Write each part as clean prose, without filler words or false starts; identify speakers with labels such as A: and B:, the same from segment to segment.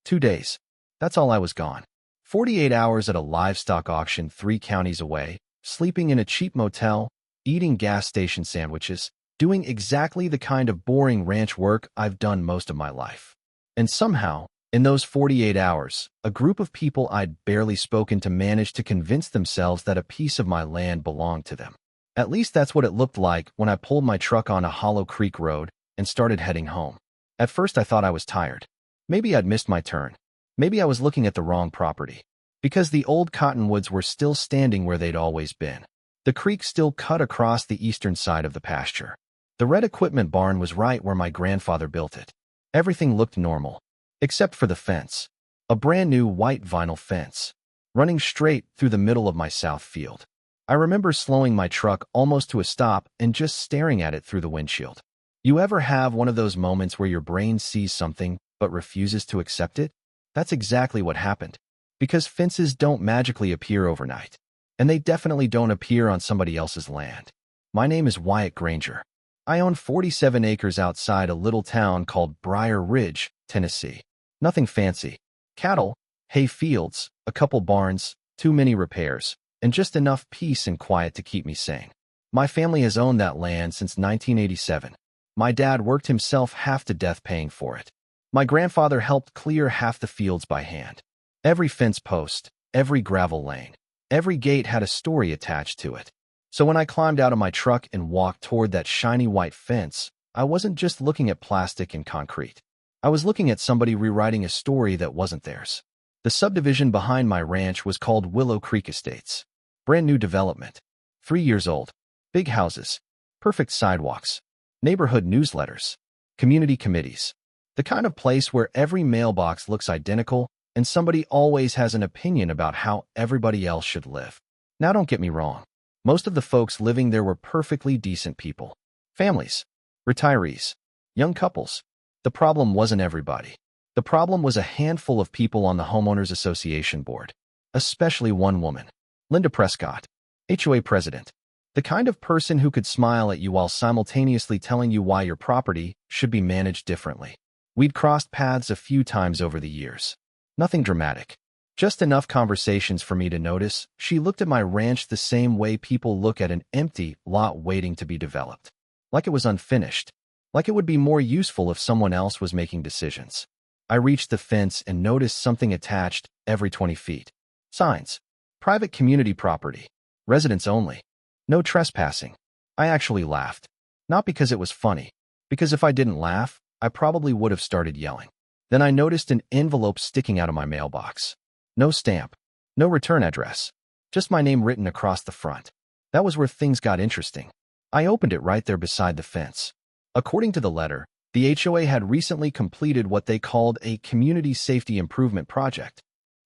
A: 2 days. That's all I was gone. 48 hours at a livestock auction 3 counties away, sleeping in a cheap motel, eating gas station sandwiches, doing exactly the kind of boring ranch work I've done most of my life. And somehow, in those 48 hours, a group of people I'd barely spoken to managed to convince themselves that a piece of my land belonged to them. At least that's what it looked like when I pulled my truck on a Hollow Creek road and started heading home. At first I thought I was tired. Maybe I'd missed my turn. Maybe I was looking at the wrong property. Because the old cottonwoods were still standing where they'd always been. The creek still cut across the eastern side of the pasture. The red equipment barn was right where my grandfather built it. Everything looked normal, except for the fence. A brand new white vinyl fence, running straight through the middle of my south field. I remember slowing my truck almost to a stop and just staring at it through the windshield. You ever have one of those moments where your brain sees something but refuses to accept it? That's exactly what happened. Because fences don't magically appear overnight. And they definitely don't appear on somebody else's land. My name is Wyatt Granger. I own 47 acres outside a little town called Briar Ridge, Tennessee. Nothing fancy. Cattle, hay fields, a couple barns, too many repairs, and just enough peace and quiet to keep me sane. My family has owned that land since 1987. My dad worked himself half to death paying for it. My grandfather helped clear half the fields by hand. Every fence post, every gravel lane, every gate had a story attached to it. So when I climbed out of my truck and walked toward that shiny white fence, I wasn't just looking at plastic and concrete. I was looking at somebody rewriting a story that wasn't theirs. The subdivision behind my ranch was called Willow Creek Estates. Brand new development. 3 years old. Big houses. Perfect sidewalks. Neighborhood newsletters. Community committees. The kind of place where every mailbox looks identical and somebody always has an opinion about how everybody else should live. Now don't get me wrong. Most of the folks living there were perfectly decent people. Families. Retirees. Young couples. The problem wasn't everybody. The problem was a handful of people on the Homeowners Association board. Especially one woman. Linda Prescott. HOA president. The kind of person who could smile at you while simultaneously telling you why your property should be managed differently. We'd crossed paths a few times over the years. Nothing dramatic. Just enough conversations for me to notice she looked at my ranch the same way people look at an empty lot waiting to be developed. Like it was unfinished. Like it would be more useful if someone else was making decisions. I reached the fence and noticed something attached every 20 feet. Signs. Private community property. Residents only. No trespassing. I actually laughed. Not because it was funny. Because if I didn't laugh, I probably would have started yelling. Then I noticed an envelope sticking out of my mailbox. No stamp. No return address. Just my name written across the front. That was where things got interesting. I opened it right there beside the fence. According to the letter, the HOA had recently completed what they called a community safety improvement project.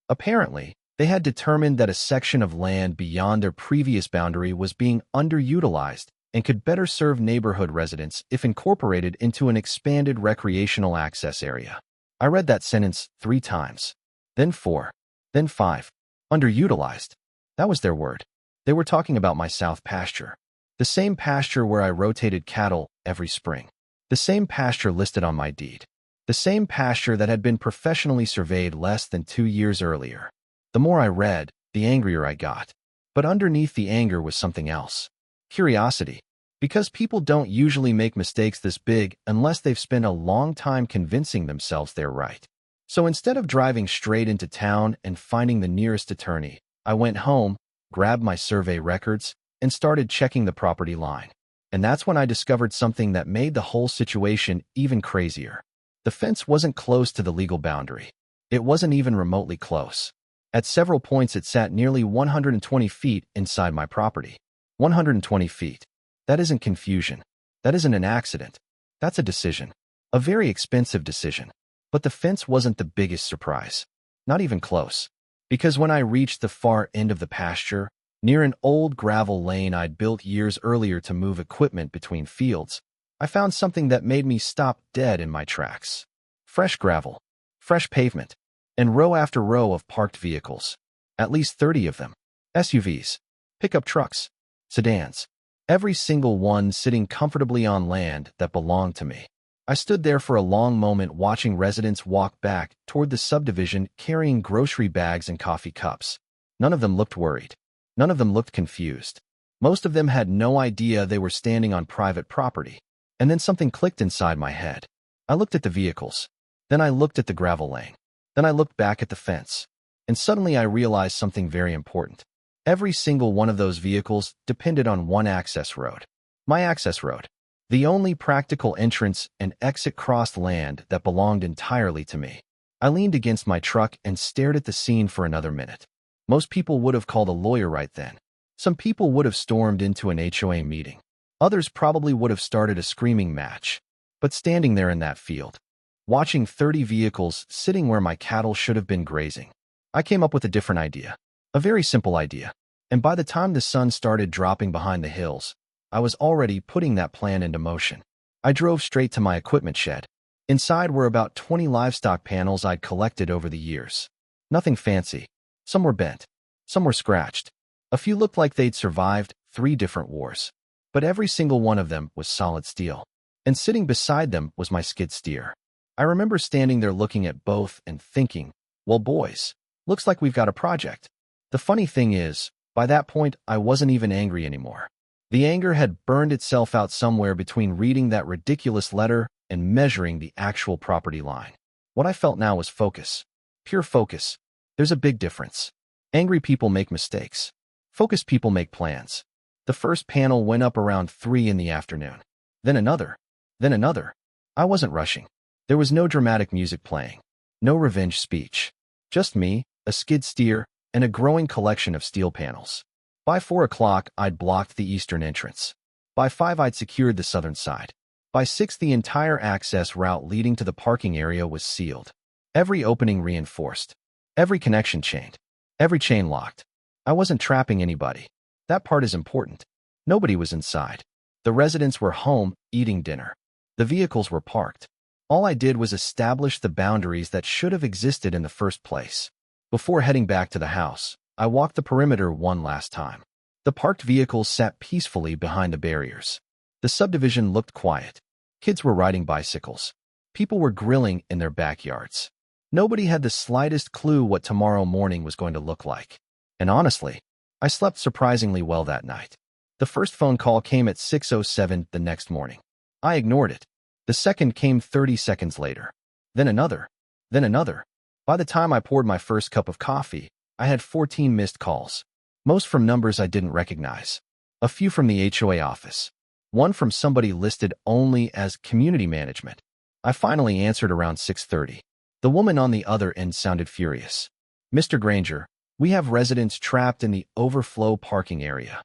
A: Apparently, they had determined that a section of land beyond their previous boundary was being underutilized and could better serve neighborhood residents if incorporated into an expanded recreational access area. I read that sentence 3 times. Then 4. Then 5. Underutilized. That was their word. They were talking about my south pasture. The same pasture where I rotated cattle every spring. The same pasture listed on my deed. The same pasture that had been professionally surveyed less than 2 years earlier. The more I read, the angrier I got. But underneath the anger was something else. Curiosity. Because people don't usually make mistakes this big unless they've spent a long time convincing themselves they're right. So instead of driving straight into town and finding the nearest attorney, I went home, grabbed my survey records, and started checking the property line. And that's when I discovered something that made the whole situation even crazier. The fence wasn't close to the legal boundary. It wasn't even remotely close. At several points it sat nearly 120 feet inside my property. 120 feet. That isn't confusion. That isn't an accident. That's a decision. A very expensive decision. But the fence wasn't the biggest surprise. Not even close. Because when I reached the far end of the pasture, near an old gravel lane I'd built years earlier to move equipment between fields, I found something that made me stop dead in my tracks. Fresh gravel. Fresh pavement. And row after row of parked vehicles. At least 30 of them. SUVs. Pickup trucks. Sedans. Every single one sitting comfortably on land that belonged to me. I stood there for a long moment watching residents walk back toward the subdivision carrying grocery bags and coffee cups. None of them looked worried. None of them looked confused. Most of them had no idea they were standing on private property. And then something clicked inside my head. I looked at the vehicles. Then I looked at the gravel lane. Then I looked back at the fence. And suddenly I realized something very important. Every single one of those vehicles depended on one access road. My access road. The only practical entrance and exit crossed land that belonged entirely to me. I leaned against my truck and stared at the scene for another minute. Most people would have called a lawyer right then. Some people would have stormed into an HOA meeting. Others probably would have started a screaming match. But standing there in that field, watching 30 vehicles sitting where my cattle should have been grazing, I came up with a different idea. A very simple idea. And by the time the sun started dropping behind the hills, I was already putting that plan into motion. I drove straight to my equipment shed. Inside were about 20 livestock panels I'd collected over the years. Nothing fancy. Some were bent. Some were scratched. A few looked like they'd survived 3 different wars. But every single one of them was solid steel. And sitting beside them was my skid steer. I remember standing there looking at both and thinking, well, boys, looks like we've got a project. The funny thing is, by that point, I wasn't even angry anymore. The anger had burned itself out somewhere between reading that ridiculous letter and measuring the actual property line. What I felt now was focus. Pure focus. There's a big difference. Angry people make mistakes. Focused people make plans. The first panel went up around 3 in the afternoon. Then another. Then another. I wasn't rushing. There was no dramatic music playing. No revenge speech. Just me, a skid steer, and a growing collection of steel panels. By 4 o'clock, I'd blocked the eastern entrance. By 5, I'd secured the southern side. By 6, the entire access route leading to the parking area was sealed. Every opening reinforced. Every connection chained. Every chain locked. I wasn't trapping anybody. That part is important. Nobody was inside. The residents were home, eating dinner. The vehicles were parked. All I did was establish the boundaries that should have existed in the first place. Before heading back to the house, I walked the perimeter one last time. The parked vehicles sat peacefully behind the barriers. The subdivision looked quiet. Kids were riding bicycles. People were grilling in their backyards. Nobody had the slightest clue what tomorrow morning was going to look like. And honestly, I slept surprisingly well that night. The first phone call came at 6:07 the next morning. I ignored it. The second came 30 seconds later. Then another. Then another. By the time I poured my first cup of coffee, I had 14 missed calls. Most from numbers I didn't recognize. A few from the HOA office. One from somebody listed only as community management. I finally answered around 6:30. The woman on the other end sounded furious. Mr. Granger, we have residents trapped in the overflow parking area.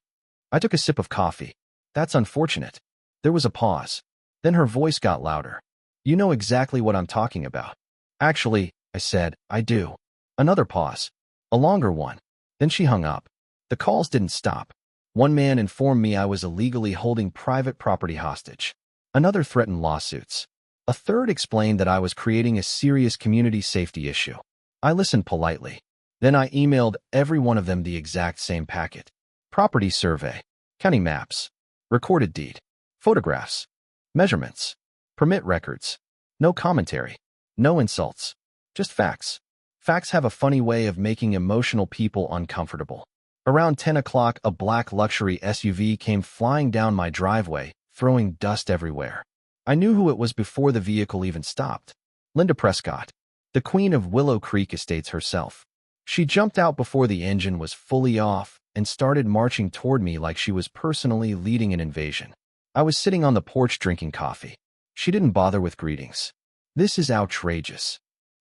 A: I took a sip of coffee. That's unfortunate. There was a pause. Then her voice got louder. You know exactly what I'm talking about. Actually, I said, I do. Another pause. A longer one. Then she hung up. The calls didn't stop. One man informed me I was illegally holding private property hostage. Another threatened lawsuits. A third explained that I was creating a serious community safety issue. I listened politely. Then I emailed every one of them the exact same packet. Property survey. County maps. Recorded deed. Photographs. Measurements. Permit records. No commentary. No insults. Just facts. Facts have a funny way of making emotional people uncomfortable. Around 10 o'clock, a black luxury SUV came flying down my driveway, throwing dust everywhere. I knew who it was before the vehicle even stopped. Linda Prescott, the queen of Willow Creek Estates herself. She jumped out before the engine was fully off and started marching toward me like she was personally leading an invasion. I was sitting on the porch drinking coffee. She didn't bother with greetings. This is outrageous.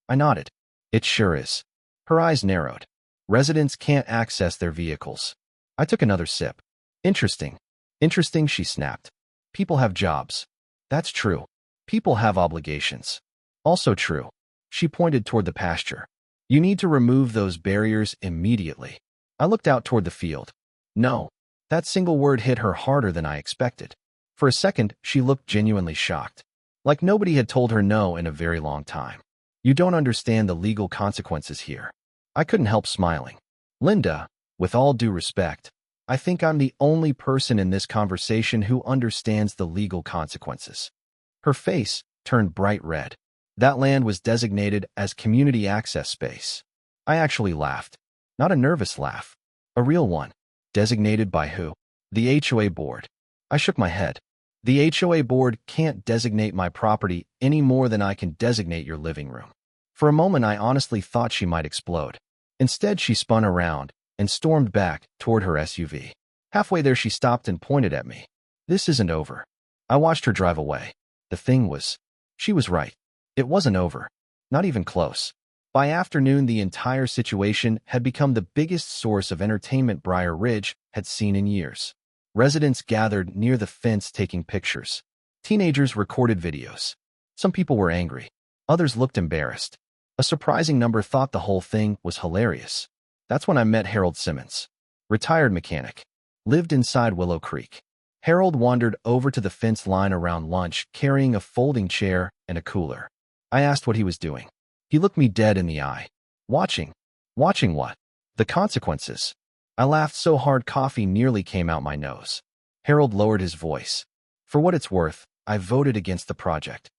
A: I nodded. It sure is. Her eyes narrowed. Residents can't access their vehicles. I took another sip. Interesting. Interesting, she snapped. People have jobs. That's true. People have obligations. Also true. She pointed toward the pasture. You need to remove those barriers immediately. I looked out toward the field. No. That single word hit her harder than I expected. For a second, she looked genuinely shocked. Like nobody had told her no in a very long time. You don't understand the legal consequences here. I couldn't help smiling. Linda, with all due respect, I think I'm the only person in this conversation who understands the legal consequences. Her face turned bright red. That land was designated as community access space. I actually laughed. Not a nervous laugh. A real one. Designated by who? The HOA board. I shook my head. The HOA board can't designate my property any more than I can designate your living room. For a moment, I honestly thought she might explode. Instead, she spun around and stormed back toward her SUV. Halfway there, she stopped and pointed at me. This isn't over. I watched her drive away. The thing was, she was right. It wasn't over. Not even close. By afternoon, the entire situation had become the biggest source of entertainment Briar Ridge had seen in years. Residents gathered near the fence taking pictures. Teenagers recorded videos. Some people were angry. Others looked embarrassed. A surprising number thought the whole thing was hilarious. That's when I met Harold Simmons. Retired mechanic. Lived inside Willow Creek. Harold wandered over to the fence line around lunch, carrying a folding chair and a cooler. I asked what he was doing. He looked me dead in the eye. Watching. Watching what? The consequences. I laughed so hard coffee nearly came out my nose. Harold lowered his voice. For what it's worth, I voted against the project.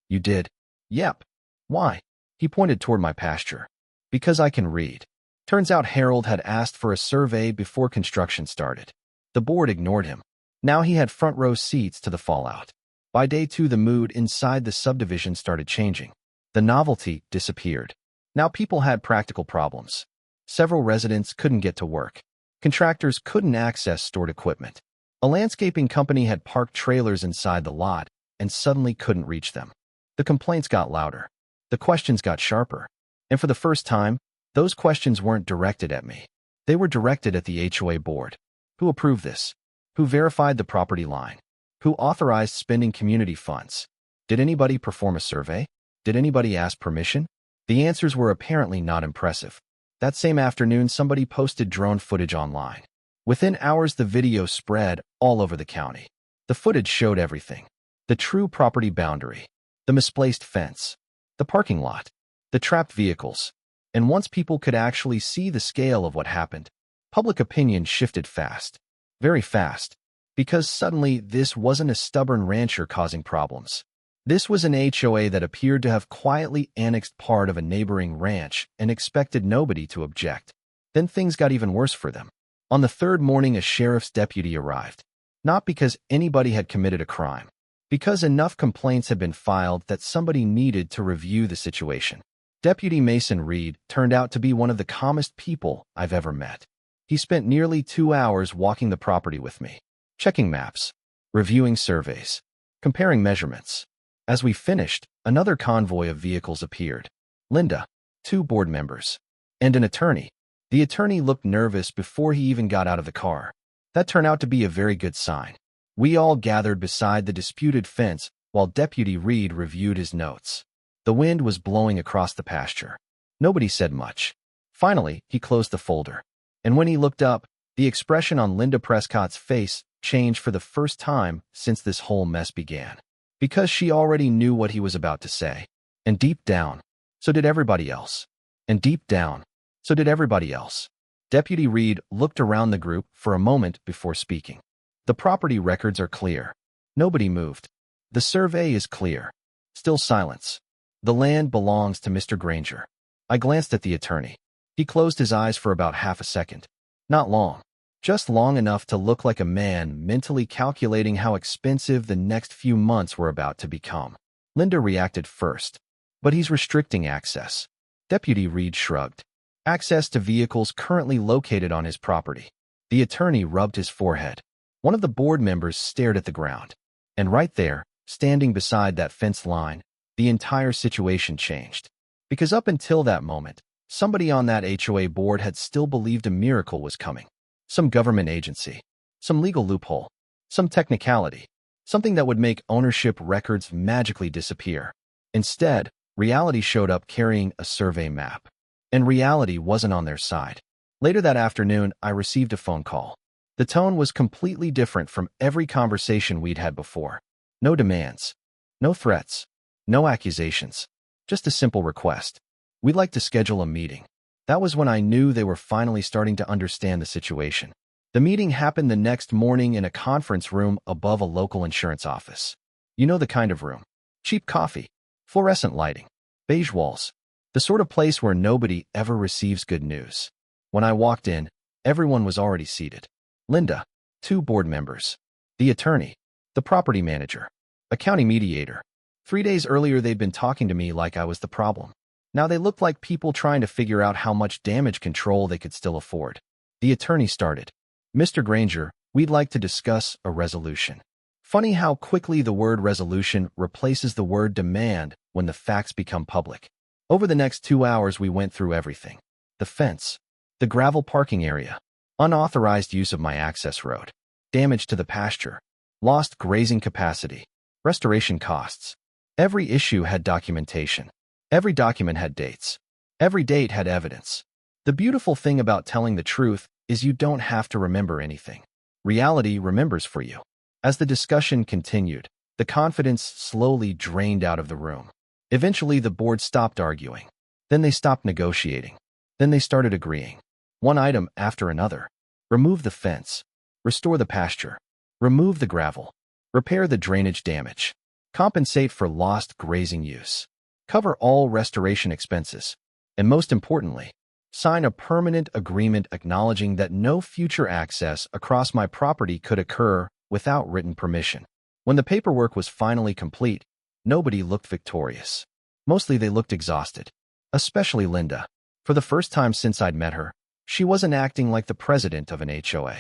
A: You did? Yep. Why? He pointed toward my pasture. Because I can read. Turns out Harold had asked for a survey before construction started. The board ignored him. Now he had front row seats to the fallout. By day 2, the mood inside the subdivision started changing. The novelty disappeared. Now people had practical problems. Several residents couldn't get to work. Contractors couldn't access stored equipment. A landscaping company had parked trailers inside the lot and suddenly couldn't reach them. The complaints got louder. The questions got sharper. And for the first time, those questions weren't directed at me. They were directed at the HOA board. Who approved this? Who verified the property line? Who authorized spending community funds? Did anybody perform a survey? Did anybody ask permission? The answers were apparently not impressive. That same afternoon, somebody posted drone footage online. Within hours, the video spread all over the county. The footage showed everything. The true property boundary, the misplaced fence, the parking lot, the trapped vehicles. And once people could actually see the scale of what happened, public opinion shifted fast. Very fast. Because suddenly, this wasn't a stubborn rancher causing problems. This was an HOA that appeared to have quietly annexed part of a neighboring ranch and expected nobody to object. Then things got even worse for them. On the third morning, a sheriff's deputy arrived. Not because anybody had committed a crime. Because enough complaints had been filed that somebody needed to review the situation. Deputy Mason Reed turned out to be one of the calmest people I've ever met. He spent nearly 2 hours walking the property with me, checking maps, reviewing surveys, comparing measurements. As we finished, another convoy of vehicles appeared. Linda, 2 board members, and an attorney. The attorney looked nervous before he even got out of the car. That turned out to be a very good sign. We all gathered beside the disputed fence while Deputy Reed reviewed his notes. The wind was blowing across the pasture. Nobody said much. Finally, he closed the folder. And when he looked up, the expression on Linda Prescott's face changed for the first time since this whole mess began. Because she already knew what he was about to say. And deep down, so did everybody else. And deep down, so did everybody else. Deputy Reed looked around the group for a moment before speaking. The property records are clear. Nobody moved. The survey is clear. Still silence. The land belongs to Mr. Granger. I glanced at the attorney. He closed his eyes for about half a second. Not long. Just long enough to look like a man mentally calculating how expensive the next few months were about to become. Linda reacted first. But he's restricting access. Deputy Reed shrugged. Access to vehicles currently located on his property. The attorney rubbed his forehead. One of the board members stared at the ground. And right there, standing beside that fence line, the entire situation changed. Because up until that moment, somebody on that HOA board had still believed a miracle was coming. Some government agency, some legal loophole, some technicality, something that would make ownership records magically disappear. Instead, reality showed up carrying a survey map. And reality wasn't on their side. Later that afternoon, I received a phone call. The tone was completely different from every conversation we'd had before. No demands, no threats, no accusations, just a simple request. We'd like to schedule a meeting. That was when I knew they were finally starting to understand the situation. The meeting happened the next morning in a conference room above a local insurance office. You know the kind of room. Cheap coffee, fluorescent lighting, beige walls. The sort of place where nobody ever receives good news. When I walked in, everyone was already seated. Linda, 2 board members, the attorney, the property manager, a county mediator. 3 days earlier they'd been talking to me like I was the problem. Now they looked like people trying to figure out how much damage control they could still afford. The attorney started. Mr. Granger, we'd like to discuss a resolution. Funny how quickly the word resolution replaces the word demand when the facts become public. Over the next 2 hours we went through everything. The fence, the gravel parking area, unauthorized use of my access road, damage to the pasture, lost grazing capacity, restoration costs. Every issue had documentation. Every document had dates. Every date had evidence. The beautiful thing about telling the truth is you don't have to remember anything. Reality remembers for you. As the discussion continued, the confidence slowly drained out of the room. Eventually, the board stopped arguing. Then they stopped negotiating. Then they started agreeing. One item after another. Remove the fence. Restore the pasture. Remove the gravel. Repair the drainage damage. Compensate for lost grazing use. Cover all restoration expenses. And most importantly, sign a permanent agreement acknowledging that no future access across my property could occur without written permission. When the paperwork was finally complete, nobody looked victorious. Mostly they looked exhausted. Especially Linda. For the first time since I'd met her, she wasn't acting like the president of an HOA.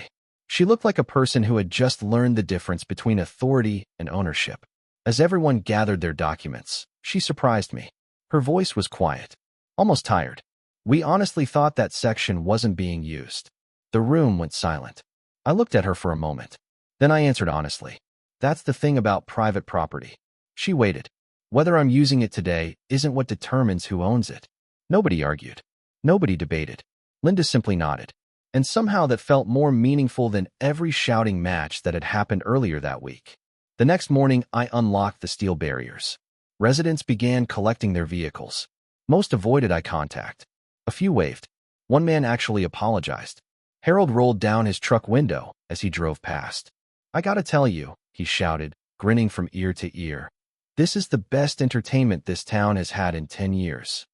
A: She looked like a person who had just learned the difference between authority and ownership. As everyone gathered their documents, she surprised me. Her voice was quiet, almost tired. We honestly thought that section wasn't being used. The room went silent. I looked at her for a moment. Then I answered honestly. That's the thing about private property. She waited. Whether I'm using it today isn't what determines who owns it. Nobody argued. Nobody debated. Linda simply nodded. And somehow that felt more meaningful than every shouting match that had happened earlier that week. The next morning, I unlocked the steel barriers. Residents began collecting their vehicles. Most avoided eye contact. A few waved. One man actually apologized. Harold rolled down his truck window as he drove past. I gotta tell you, he shouted, grinning from ear to ear. This is the best entertainment this town has had in 10 years.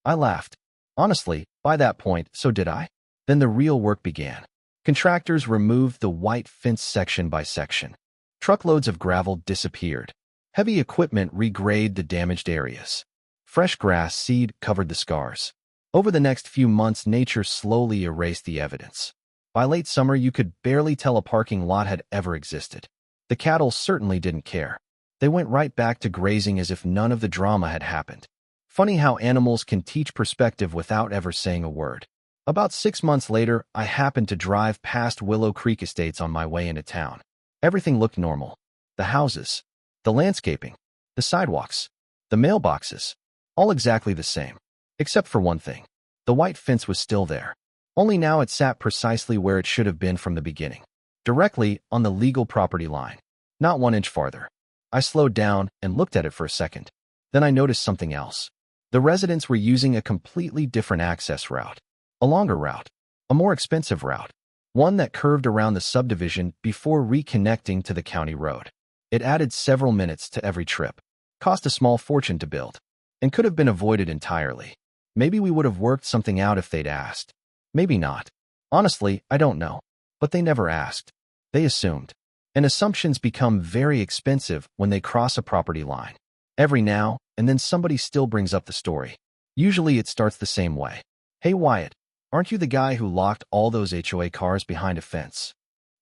A: I laughed. Honestly, by that point, so did I. Then the real work began. Contractors removed the white fence section by section. Truckloads of gravel disappeared. Heavy equipment regraded the damaged areas. Fresh grass seed covered the scars. Over the next few months, nature slowly erased the evidence. By late summer, you could barely tell a parking lot had ever existed. The cattle certainly didn't care. They went right back to grazing as if none of the drama had happened. Funny how animals can teach perspective without ever saying a word. About 6 months later, I happened to drive past Willow Creek Estates on my way into town. Everything looked normal. The houses, the landscaping, the sidewalks, the mailboxes, all exactly the same. Except for one thing. The white fence was still there. Only now it sat precisely where it should have been from the beginning. Directly on the legal property line. Not 1 inch farther. I slowed down and looked at it for a second. Then I noticed something else. The residents were using a completely different access route. A longer route. A more expensive route. One that curved around the subdivision before reconnecting to the county road. It added several minutes to every trip. Cost a small fortune to build. And could have been avoided entirely. Maybe we would have worked something out if they'd asked. Maybe not. Honestly, I don't know. But they never asked. They assumed. And assumptions become very expensive when they cross a property line. Every now and then somebody still brings up the story. Usually it starts the same way. Hey Wyatt, aren't you the guy who locked all those HOA cars behind a fence?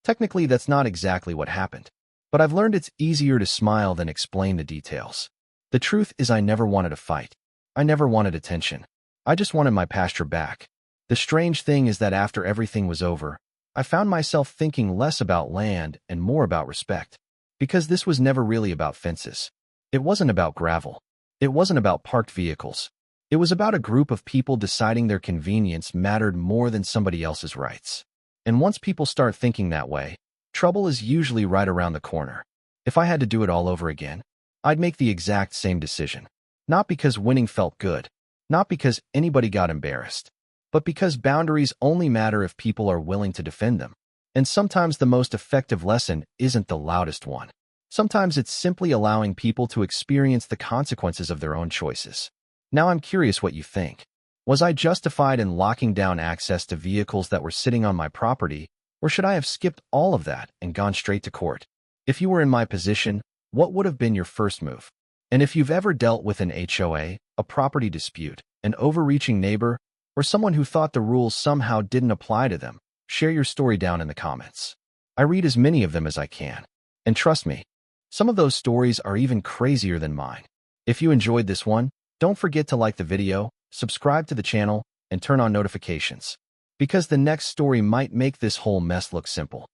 A: Technically, that's not exactly what happened. But I've learned it's easier to smile than explain the details. The truth is I never wanted a fight. I never wanted attention. I just wanted my pasture back. The strange thing is that after everything was over, I found myself thinking less about land and more about respect. Because this was never really about fences. It wasn't about gravel. It wasn't about parked vehicles. It was about a group of people deciding their convenience mattered more than somebody else's rights. And once people start thinking that way, trouble is usually right around the corner. If I had to do it all over again, I'd make the exact same decision. Not because winning felt good. Not because anybody got embarrassed. But because boundaries only matter if people are willing to defend them. And sometimes the most effective lesson isn't the loudest one. Sometimes it's simply allowing people to experience the consequences of their own choices. Now I'm curious what you think. Was I justified in locking down access to vehicles that were sitting on my property, or should I have skipped all of that and gone straight to court? If you were in my position, what would have been your first move? And if you've ever dealt with an HOA, a property dispute, an overreaching neighbor, or someone who thought the rules somehow didn't apply to them, share your story down in the comments. I read as many of them as I can. And trust me, some of those stories are even crazier than mine. If you enjoyed this one, don't forget to like the video, subscribe to the channel, and turn on notifications, because the next story might make this whole mess look simple.